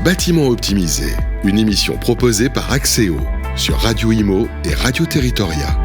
Bâtiment optimisé, une émission proposée par Axéo sur Radio Imo et Radio Territoria.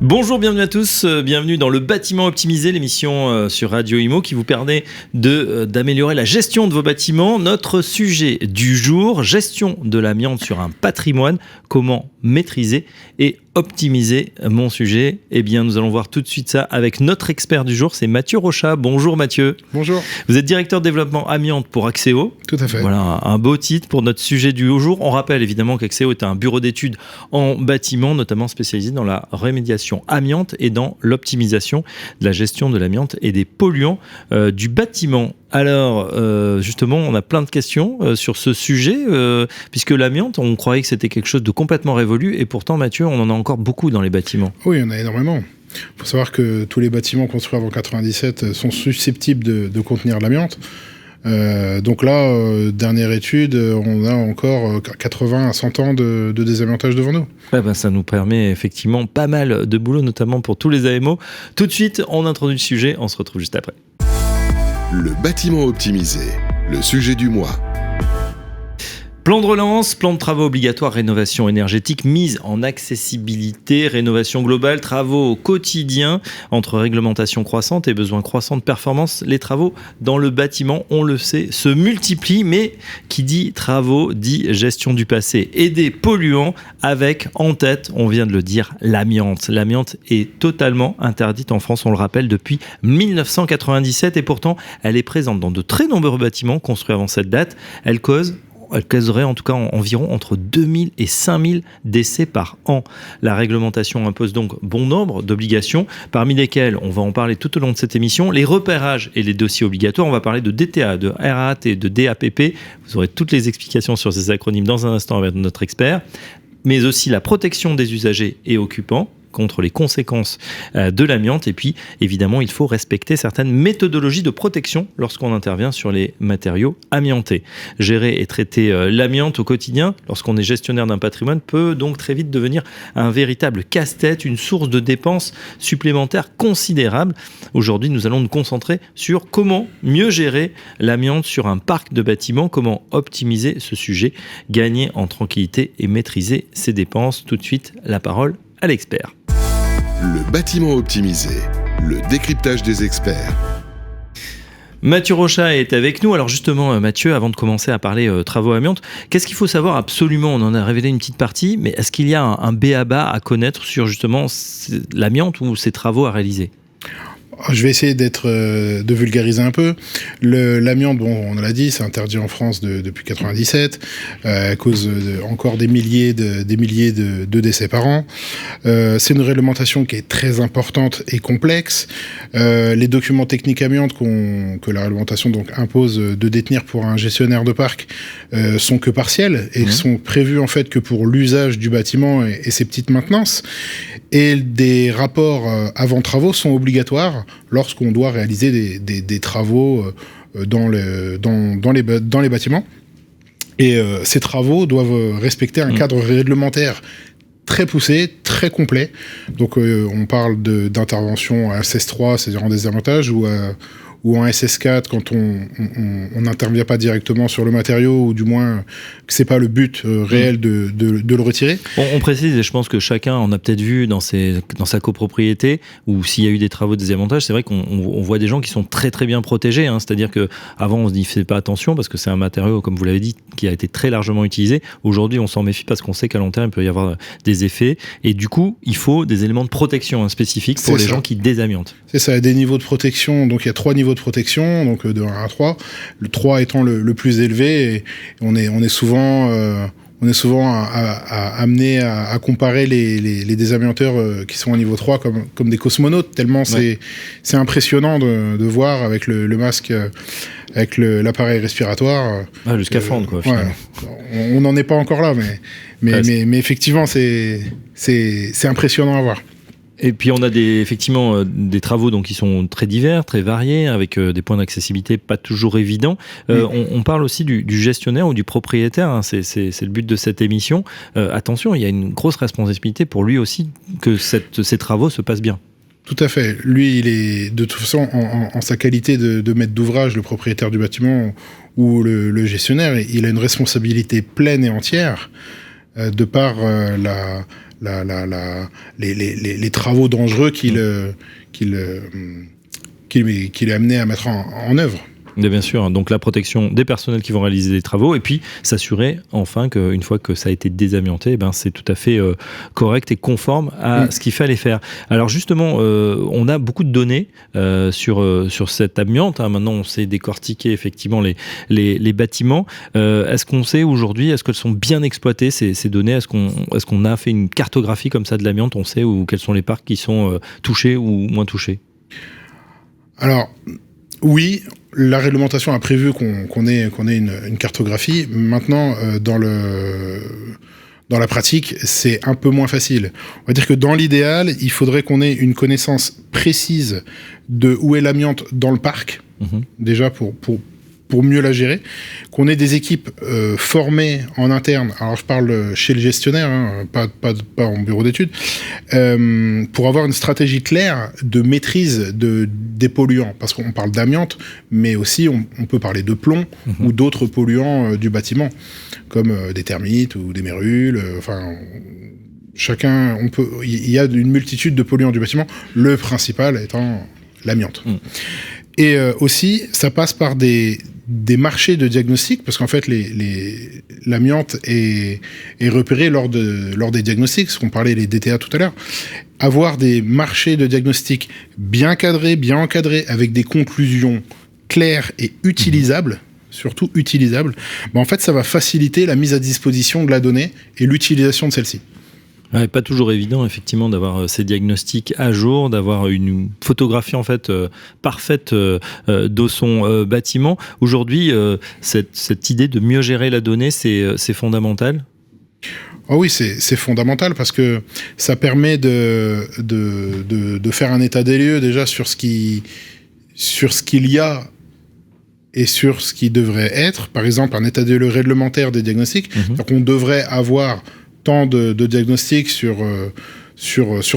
Bonjour, bienvenue à tous, bienvenue dans le Bâtiment optimisé, l'émission sur Radio Imo qui vous permet d'améliorer la gestion de vos bâtiments. Notre sujet du jour, gestion de l'amiante sur un patrimoine, comment maîtriser et optimiser mon sujet. Eh bien, nous allons voir tout de suite ça avec notre expert du jour, c'est Mathieu Rochat. Bonjour Mathieu. Bonjour. Vous êtes directeur de développement amiante pour Axéo. Tout à fait. Voilà, un beau titre pour notre sujet du jour. On rappelle évidemment qu'Axéo est un bureau d'études en bâtiment, notamment spécialisé dans la remédiation amiante et dans l'optimisation de la gestion de l'amiante et des polluants du bâtiment. Alors, justement, on a plein de questions sur ce sujet, puisque l'amiante, on croyait que c'était quelque chose de complètement révolu, et pourtant, Mathieu, on en a encore beaucoup dans les bâtiments. Oui, il y en a énormément. Il faut savoir que tous les bâtiments construits avant 97 sont susceptibles de contenir de l'amiante. Donc là, dernière étude, on a encore 80 à 100 ans de désamiantage devant nous. Ça nous permet effectivement pas mal de boulot, notamment pour tous les AMO. Tout de suite, on introduit le sujet, on se retrouve juste après. Le bâtiment optimisé, le sujet du mois. Plan de relance, plan de travaux obligatoires, rénovation énergétique, mise en accessibilité, rénovation globale, travaux au quotidien. Entre réglementation croissante et besoins croissants de performance, les travaux dans le bâtiment, on le sait, se multiplient. Mais qui dit travaux, dit gestion du passé et des polluants avec en tête, on vient de le dire, l'amiante. L'amiante est totalement interdite en France, on le rappelle, depuis 1997. Et pourtant, elle est présente dans de très nombreux bâtiments construits avant cette date. Elle causerait en tout cas environ entre 2000 et 5000 décès par an. La réglementation impose donc bon nombre d'obligations, parmi lesquelles, on va en parler tout au long de cette émission, les repérages et les dossiers obligatoires. On va parler de DTA, de RAT, de DAPP. Vous aurez toutes les explications sur ces acronymes dans un instant avec notre expert, mais aussi la protection des usagers et occupants contre les conséquences de l'amiante. Et puis, évidemment, il faut respecter certaines méthodologies de protection lorsqu'on intervient sur les matériaux amiantés. Gérer et traiter l'amiante au quotidien, lorsqu'on est gestionnaire d'un patrimoine, peut donc très vite devenir un véritable casse-tête, une source de dépenses supplémentaires considérables. Aujourd'hui, nous allons nous concentrer sur comment mieux gérer l'amiante sur un parc de bâtiments, comment optimiser ce sujet, gagner en tranquillité et maîtriser ses dépenses. Tout de suite, la parole à l'expert. Le bâtiment optimisé, le décryptage des experts. Mathieu Rochat est avec nous. Alors justement, Mathieu, avant de commencer à parler travaux amiante, qu'est-ce qu'il faut savoir absolument ? On en a révélé une petite partie, mais est-ce qu'il y a un b.a.-ba à connaître sur justement l'amiante ou ses travaux à réaliser ? Je vais essayer de vulgariser un peu. L'amiante, bon, on l'a dit, c'est interdit en France depuis 97, à cause encore des milliers de décès par an. C'est une réglementation qui est très importante et complexe. Les documents techniques amiante que la réglementation donc impose de détenir pour un gestionnaire de parc sont que partiels et sont prévus en fait que pour l'usage du bâtiment et ses petites maintenances. Et des rapports avant travaux sont obligatoires lorsqu'on doit réaliser des travaux dans les bâtiments. Et ces travaux doivent respecter un cadre réglementaire très poussé, très complet. Donc on parle d'intervention à SS3, c'est-à-dire en désamiantage, ou en SS4 quand on n'intervient pas directement sur le matériau, ou du moins que c'est pas le but réel de le retirer. On précise, et je pense que chacun en a peut-être vu dans sa copropriété, ou s'il y a eu des travaux de désamiantage, c'est vrai qu'on voit des gens qui sont très très bien protégés, hein. C'est-à-dire qu'avant on se dit fait pas attention parce que c'est un matériau, comme vous l'avez dit, qui a été très largement utilisé. Aujourd'hui on s'en méfie parce qu'on sait qu'à long terme il peut y avoir des effets, et du coup il faut des éléments de protection spécifiques pour les gens qui désamiantent. C'est ça, des niveaux de protection. Donc il y a 3 niveaux de protection, donc de 1 à 3, le 3 étant le plus élevé, et on est souvent amené à comparer les désamianteurs qui sont au niveau 3 comme des cosmonautes, tellement c'est impressionnant de voir avec le masque, avec l'appareil respiratoire. Le scaphandre, quoi, finalement. Ouais, on n'en est pas encore là, mais effectivement, c'est impressionnant à voir. Et puis on a effectivement des travaux donc qui sont très divers, très variés, avec des points d'accessibilité pas toujours évidents. On parle aussi du gestionnaire ou du propriétaire, hein, c'est le but de cette émission. Attention, il y a une grosse responsabilité pour lui aussi que ces travaux se passent bien. Tout à fait. Lui, il est de toute façon en sa qualité de maître d'ouvrage, le propriétaire du bâtiment où le gestionnaire, il a une responsabilité pleine et entière de par les travaux dangereux qu'il est amené à mettre en œuvre. Bien sûr, donc la protection des personnels qui vont réaliser les travaux et puis s'assurer enfin qu'une fois que ça a été désamianté, c'est tout à fait correct et conforme à ce qu'il fallait faire. Alors justement, on a beaucoup de données sur cette amiante. Maintenant, on sait décortiquer effectivement les bâtiments. Est-ce qu'on sait aujourd'hui, est-ce qu'elles sont bien exploitées ces données ? Est-ce qu'on a fait une cartographie comme ça de l'amiante ? On sait quels sont les parcs qui sont touchés ou moins touchés ? Alors, oui, la réglementation a prévu qu'on ait une cartographie. Maintenant, dans la pratique, c'est un peu moins facile. On va dire que dans l'idéal, il faudrait qu'on ait une connaissance précise de où est l'amiante dans le parc, déjà pour mieux la gérer, qu'on ait des équipes formées en interne, alors je parle chez le gestionnaire, pas en bureau d'études, pour avoir une stratégie claire de maîtrise des polluants, parce qu'on parle d'amiante, mais aussi on peut parler de plomb ou d'autres polluants du bâtiment, comme des termites ou des mérules, il y a une multitude de polluants du bâtiment, le principal étant l'amiante. Et aussi, ça passe par des marchés de diagnostic, parce qu'en fait, l'amiante est repérée lors des diagnostics, ce qu'on parlait les DTA tout à l'heure. Avoir des marchés de diagnostic bien cadrés, bien encadrés, avec des conclusions claires et utilisables, surtout utilisables, en fait, ça va faciliter la mise à disposition de la donnée et l'utilisation de celle-ci. Ouais, pas toujours évident effectivement d'avoir ces diagnostics à jour, d'avoir une photographie en fait parfaite de son bâtiment. Aujourd'hui, cette idée de mieux gérer la donnée, c'est fondamental. Oh oui, c'est fondamental parce que ça permet de faire un état des lieux déjà sur ce qu'il y a et sur ce qui devrait être. Par exemple, un état des lieux réglementaire des diagnostics. Donc on devrait avoir tant de diagnostics sur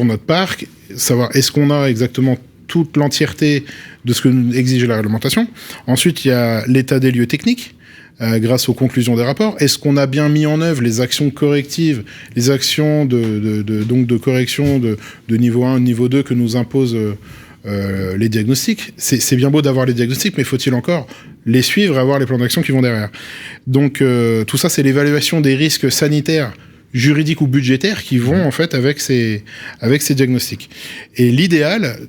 notre parc, savoir est-ce qu'on a exactement toute l'entièreté de ce que nous exige la réglementation. Ensuite, il y a l'état des lieux techniques, grâce aux conclusions des rapports. Est-ce qu'on a bien mis en œuvre les actions correctives, les actions de correction de niveau 1, niveau 2 que nous imposent les diagnostics. C'est bien beau d'avoir les diagnostics, mais faut-il encore les suivre et avoir les plans d'action qui vont derrière. Donc tout ça, c'est l'évaluation des risques sanitaires, juridiques ou budgétaires qui vont en fait avec ces diagnostics. Et l'idéal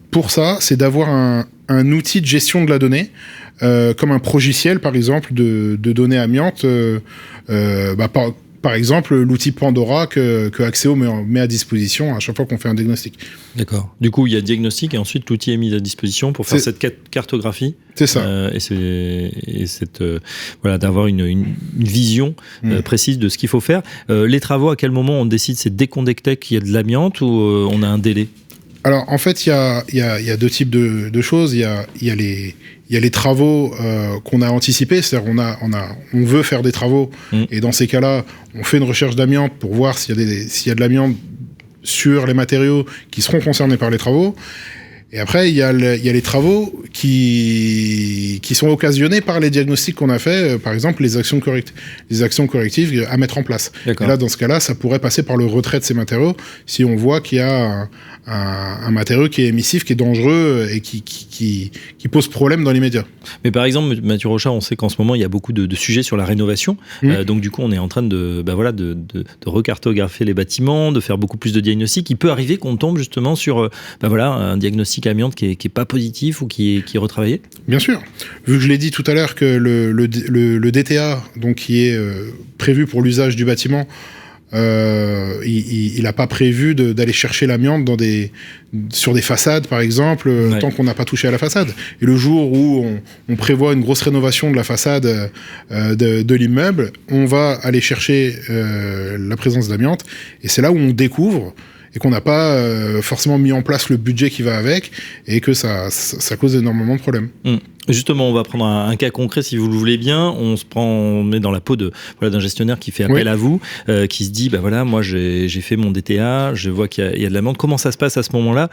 pour ça, c'est d'avoir un outil de gestion de la donnée, comme un progiciel par exemple de données amiantes, par exemple l'outil Pandora que Axéo met à disposition à chaque fois qu'on fait un diagnostic. D'accord. Du coup, il y a diagnostic et ensuite l'outil est mis à disposition pour faire cette cartographie. C'est ça. Voilà, d'avoir une vision précise de ce qu'il faut faire. Les travaux, à quel moment on décide? C'est dès qu'on détecte qu'il y a de l'amiante ou on a un délai? Alors en fait, il y a deux types de choses. Il y a les travaux qu'on a anticipés, c'est-à-dire on veut faire des travaux et dans ces cas-là, on fait une recherche d'amiante pour voir s'il y a de l'amiante sur les matériaux qui seront concernés par les travaux. Et après, il y a les travaux qui sont occasionnés par les diagnostics qu'on a fait, par exemple les actions correctives à mettre en place. Et là, dans ce cas-là, ça pourrait passer par le retrait de ces matériaux si on voit qu'il y a un matériau qui est émissif, qui est dangereux et qui pose problème dans l'immédiat. Mais par exemple, Mathieu Rochat, on sait qu'en ce moment, il y a beaucoup de sujets sur la rénovation. Donc du coup, on est en train de recartographier les bâtiments, de faire beaucoup plus de diagnostics. Il peut arriver qu'on tombe justement sur un diagnostic amiante qui est pas positif ou qui est retravaillé. Bien sûr. Vu que je l'ai dit tout à l'heure que le DTA, donc qui est prévu pour l'usage du bâtiment, il n'a pas prévu d'aller chercher l'amiante sur des façades, par exemple, tant qu'on n'a pas touché à la façade. Et le jour où on prévoit une grosse rénovation de la façade de l'immeuble, on va aller chercher la présence d'amiante. Et c'est là où on découvre et qu'on n'a pas forcément mis en place le budget qui va avec, et que ça cause énormément de problèmes. Justement, on va prendre un cas concret si vous le voulez bien. On met dans la peau d'un gestionnaire qui fait appel à vous, qui se dit moi j'ai fait mon DTA, je vois qu'il y a de l'amende. Comment ça se passe à ce moment-là?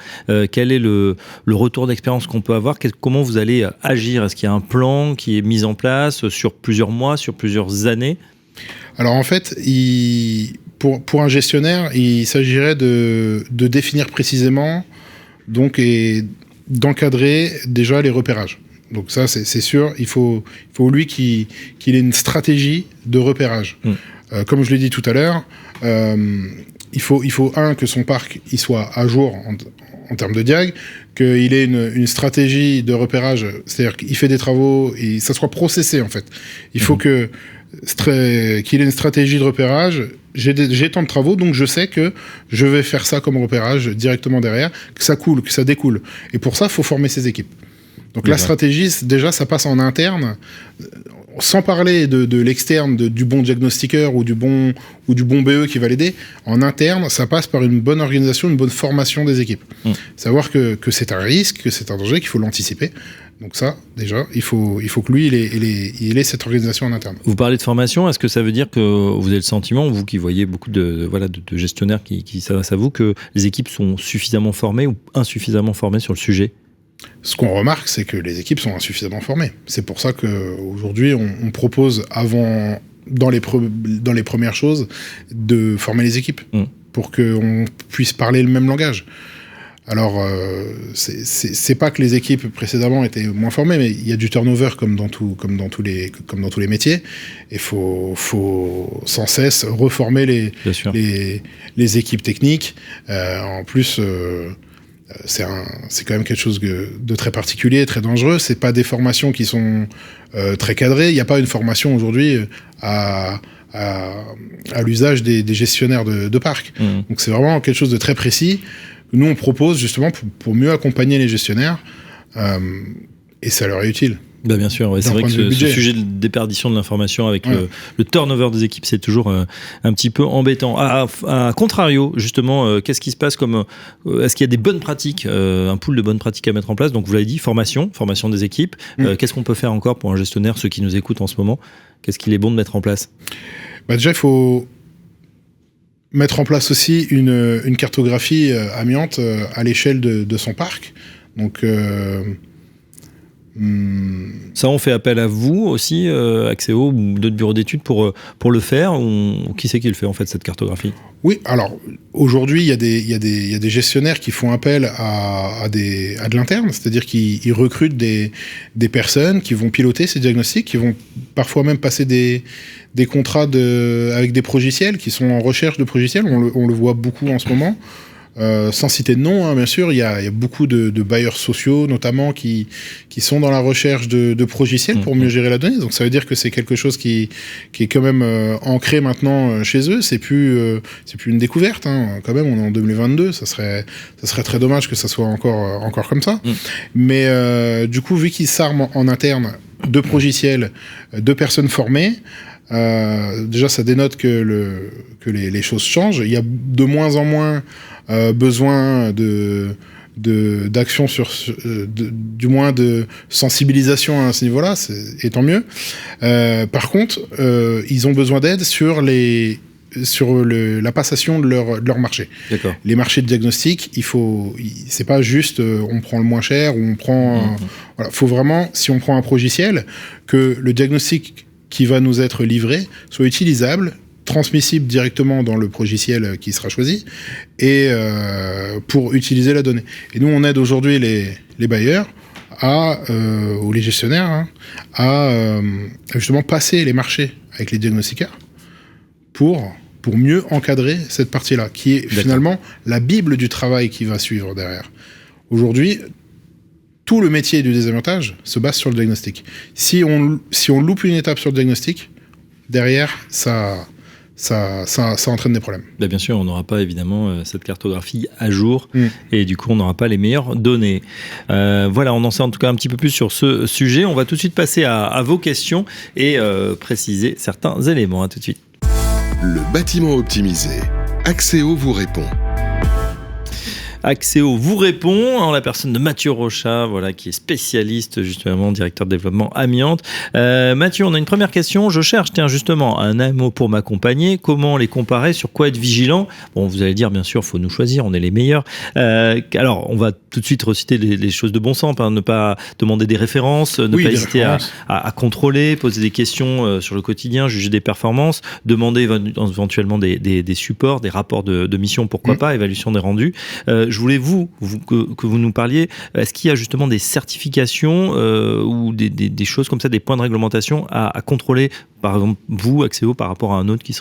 Quel est le retour d'expérience qu'on peut avoir? Comment vous allez agir? Est-ce qu'il y a un plan qui est mis en place sur plusieurs mois, sur plusieurs années? Alors en fait, pour un gestionnaire, il s'agirait de définir précisément et d'encadrer déjà les repérages. Donc ça, c'est sûr, il faut lui qu'il ait une stratégie de repérage. Comme je l'ai dit tout à l'heure, il faut que son parc il soit à jour en termes de diag, qu'il ait une stratégie de repérage, c'est-à-dire qu'il fait des travaux et ça soit processé en fait. Il faut qu'il ait une stratégie de repérage. J'ai tant de travaux, donc je sais que je vais faire ça comme repérage directement derrière, que ça coule, que ça découle. Et pour ça, il faut former ses équipes. Donc la stratégie, déjà, ça passe en interne, sans parler de l'externe, du bon diagnostiqueur ou du bon BE qui va l'aider. En interne, ça passe par une bonne organisation, une bonne formation des équipes. Savoir que c'est un risque, que c'est un danger, qu'il faut l'anticiper. Donc ça, déjà, il faut que lui, il ait cette organisation en interne. Vous parlez de formation, est-ce que ça veut dire que vous avez le sentiment, vous qui voyez beaucoup de gestionnaires qui s'adressent à vous, que les équipes sont suffisamment formées ou insuffisamment formées sur le sujet ? Ce qu'on remarque, c'est que les équipes sont insuffisamment formées. C'est pour ça qu'aujourd'hui, on propose dans les premières choses, de former les équipes pour qu'on puisse parler le même langage. Alors, c'est pas que les équipes précédemment étaient moins formées, mais il y a du turnover comme dans tous les métiers. Et faut sans cesse reformer les équipes techniques. En plus, c'est quand même quelque chose de très particulier, très dangereux. C'est pas des formations qui sont très cadrées. Il n'y a pas une formation aujourd'hui à l'usage des gestionnaires de parcs. Donc c'est vraiment quelque chose de très précis. Nous, on propose justement pour mieux accompagner les gestionnaires, et ça leur est utile. Bien sûr, c'est vrai que ce sujet de déperdition de l'information avec le turnover des équipes, c'est toujours un petit peu embêtant. À contrario, justement, qu'est-ce qui se passe est-ce qu'il y a des bonnes pratiques, un pool de bonnes pratiques à mettre en place? Donc vous l'avez dit, formation des équipes. Qu'est-ce qu'on peut faire encore pour un gestionnaire, ceux qui nous écoutent en ce moment? Qu'est-ce qu'il est bon de mettre en place? Déjà, il faut mettre en place aussi une cartographie amiante à l'échelle de son parc. Donc ça, on fait appel à vous aussi, Axéo ou d'autres bureaux d'études pour le faire, ou qui c'est qui le fait en fait, cette cartographie? Oui, alors aujourd'hui il y a des gestionnaires qui font appel à de l'interne, c'est-à-dire qu'ils recrutent des personnes qui vont piloter ces diagnostics, qui vont parfois même passer des contrats avec des progiciels, qui sont en recherche de progiciels. On le voit beaucoup en ce moment. Sans citer de nom, bien sûr, il y a beaucoup de bailleurs sociaux, notamment, qui sont dans la recherche de progiciels pour mieux gérer la donnée. Donc ça veut dire que c'est quelque chose qui est quand même ancré maintenant chez eux. C'est plus une découverte, quand même. On est en 2022. Ça serait très dommage que ça soit encore comme ça. Mais du coup, vu qu'ils s'arment en interne de progiciels, de personnes formées, déjà ça dénote que les choses changent. Il y a de moins en moins besoin d'action du moins de sensibilisation à ce niveau-là, et tant mieux. Par contre, ils ont besoin d'aide sur la passation de leur marché. D'accord. Les marchés de diagnostic, c'est pas juste on prend le moins cher ou on prend. Voilà, faut vraiment, si on prend un progiciel, que le diagnostic qui va nous être livré soit utilisable, transmissible directement dans le progiciel qui sera choisi, et pour utiliser la donnée. Et nous, on aide aujourd'hui les bailleurs ou les gestionnaires à justement passer les marchés avec les diagnostiqueurs pour mieux encadrer cette partie-là, qui est finalement la bible du travail qui va suivre derrière. Aujourd'hui, tout le métier du désamiantage se base sur le diagnostic. Si on loupe une étape sur le diagnostic, derrière, ça entraîne des problèmes. Bien sûr, on n'aura pas évidemment cette cartographie à jour et du coup on n'aura pas les meilleures données. Voilà, on en sait en tout cas un petit peu plus sur ce sujet. On va tout de suite passer à vos questions et préciser certains éléments. À tout de suite. Le bâtiment optimisé. Axéo vous répond. Axéo vous répond en la personne de Mathieu Rochat, voilà, qui est spécialiste justement, directeur de développement amiante. Mathieu, on a une première question. Je cherche, justement, un AMO pour m'accompagner. Comment les comparer? Sur quoi être vigilant? Bon, vous allez dire, bien sûr, faut nous choisir, on est les meilleurs. Alors, on va tout de suite reciter les choses de bon sens, hein, ne pas demander des références, ne pas hésiter à contrôler, poser des questions sur le quotidien, juger des performances, demander éventuellement des supports, des rapports de mission, pourquoi pas, évaluation des rendus. Je voulais que vous nous parliez, est-ce qu'il y a justement des certifications ou des choses comme ça, des points de réglementation à contrôler, par exemple vous, Axéo, par rapport à un autre qui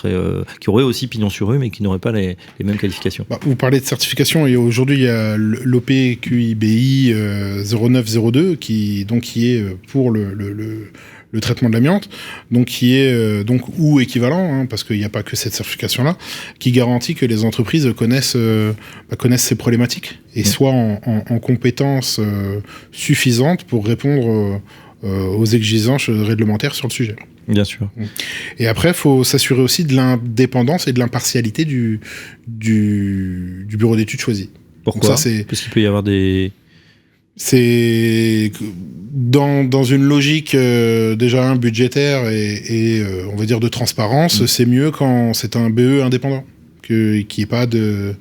aurait aussi pignon sur rue mais qui n'aurait pas les mêmes qualifications? Vous parlez de certification et aujourd'hui il y a l'OPQIBI 0902 qui est pour le traitement de l'amiante, donc qui est ou équivalent, parce qu'il n'y a pas que cette certification-là, qui garantit que les entreprises connaissent ces problématiques et soient en compétences suffisantes pour répondre aux exigences réglementaires sur le sujet. Bien sûr. Et après, il faut s'assurer aussi de l'indépendance et de l'impartialité du bureau d'études choisi. Pourquoi? Parce qu'il peut y avoir des... C'est dans une logique déjà budgétaire et on va dire de transparence, c'est mieux quand c'est un BE indépendant, qu'il n'y ait pas que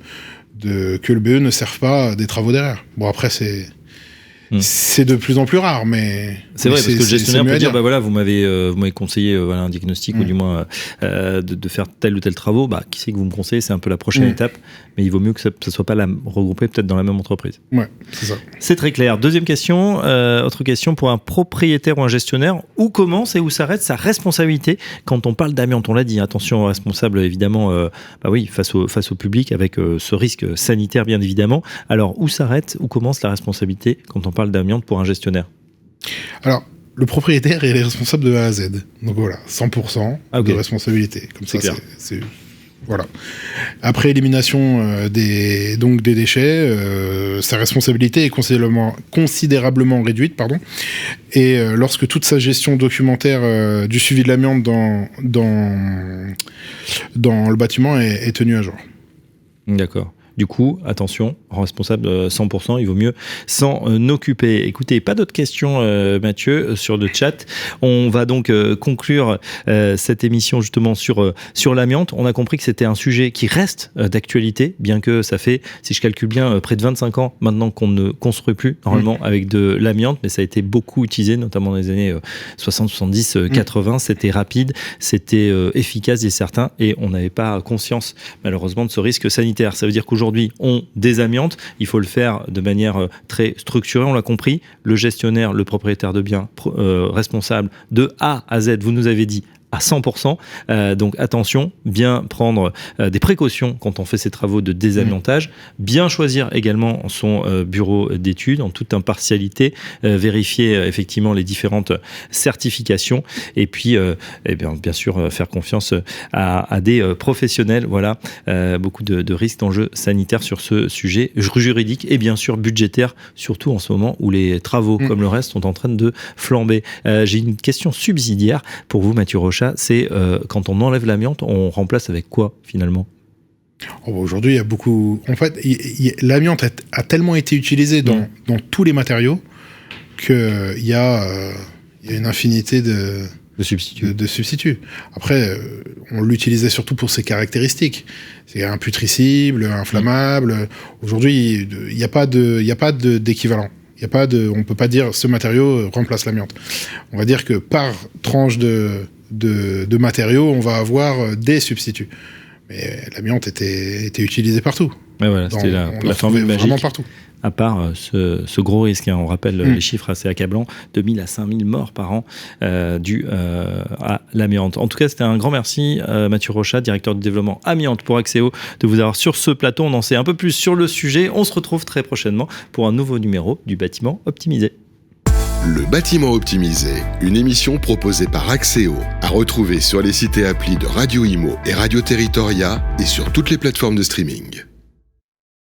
le BE ne serve pas des travaux derrière. Bon, après, c'est de plus en plus rare, mais... C'est vrai, parce que le gestionnaire peut dire, vous m'avez conseillé un diagnostic, ou du moins de faire tel ou tel travaux, qui c'est que vous me conseillez, c'est un peu la prochaine étape, mais il vaut mieux que ça ne soit pas regroupé peut-être dans la même entreprise. Ouais, c'est ça. C'est très clair. Deuxième question, autre question pour un propriétaire ou un gestionnaire, où commence et où s'arrête sa responsabilité quand on parle d'amiante? On l'a dit, attention aux responsables, évidemment, face au public, avec ce risque sanitaire, bien évidemment. Alors, où commence la responsabilité quand on parle d'amiante pour un gestionnaire? Alors, le propriétaire est responsable de A à Z. Donc voilà, 100% de responsabilité. Comme ça, c'est voilà. Après élimination des déchets, sa responsabilité est considérablement réduite, pardon. Et lorsque toute sa gestion documentaire du suivi de l'amiante dans le bâtiment est tenue à jour. D'accord. Du coup, attention, responsable 100%, il vaut mieux s'en occuper. Écoutez, pas d'autres questions, Mathieu, sur le chat. On va donc conclure cette émission justement sur l'amiante. On a compris que c'était un sujet qui reste d'actualité, bien que ça fait, si je calcule bien, près de 25 ans maintenant qu'on ne construit plus normalement avec de l'amiante, mais ça a été beaucoup utilisé, notamment dans les années 60, 70, 80. C'était rapide, c'était efficace, disent certains, et on n'avait pas conscience malheureusement de ce risque sanitaire. Ça veut dire qu'aujourd'hui, on désamiante, il faut le faire de manière très structurée, on l'a compris, le gestionnaire, le propriétaire de biens, responsable de A à Z, vous nous avez dit, à 100%. Donc attention, bien prendre des précautions quand on fait ces travaux de désamiantage, bien choisir également son bureau d'études en toute impartialité, vérifier effectivement les différentes certifications et puis bien sûr faire confiance à des professionnels. Voilà, beaucoup de risques d'enjeux sanitaires sur ce sujet juridique et bien sûr budgétaire, surtout en ce moment où les travaux comme le reste sont en train de flamber. J'ai une question subsidiaire pour vous, Mathieu Rochat. C'est quand on enlève l'amiante, on remplace avec quoi finalement? Aujourd'hui, il y a beaucoup... En fait, l'amiante a tellement été utilisée dans tous les matériaux qu'il y a une infinité de substituts. Après, on l'utilisait surtout pour ses caractéristiques. C'est imputrescible, inflammable. Aujourd'hui, il n'y a pas d'équivalent. On peut pas dire ce matériau remplace l'amiante. On va dire que par tranche de matériaux, on va avoir des substituts. Mais l'amiante était utilisée partout. Ouais, voilà, c'était la formule magique. Vraiment partout. À part ce gros risque, on rappelle les chiffres assez accablants, 2000 à 5000 morts par an dus à l'amiante. En tout cas, c'était un grand merci, Mathieu Rochat, directeur du développement amiante pour Axéo, de vous avoir sur ce plateau. On en sait un peu plus sur le sujet. On se retrouve très prochainement pour un nouveau numéro du Bâtiment Optimisé. Le Bâtiment Optimisé, une émission proposée par Axéo, à retrouver sur les sites et applis de Radio Imo et Radio Territoria et sur toutes les plateformes de streaming.